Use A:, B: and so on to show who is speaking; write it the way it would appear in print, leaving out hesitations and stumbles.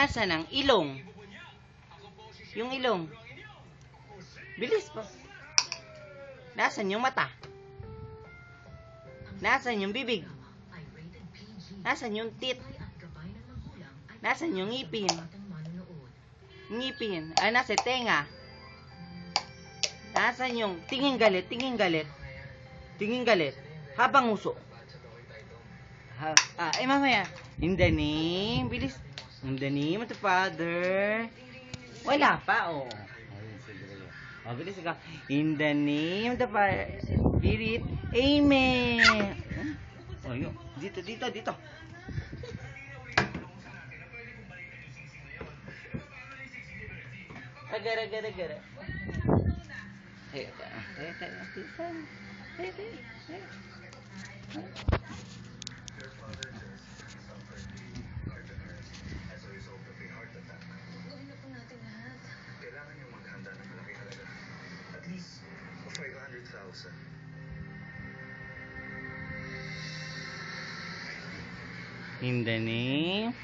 A: Nasaan ang ilong? Yung ilong. Bilis pa. Nasaan yung mata? Nasaan yung bibig? Nasaan yung teeth? Nasaan yung ngipin? Ngipin. Ah, nasa tenga. Nasaan yung tingin galit? Tingin galit. Tingin galit. Habang uso. Mamaya. In the name. Bilis. In the name of the Father. Wala pa, oh. Oh, bilis ka. In the name of the Father. Spirit. Amen. Oh, yun. Dito. Gara. Hey.
B: Kailangan niyong maghanda ng malaking halaga. At least 500,000.
A: In the name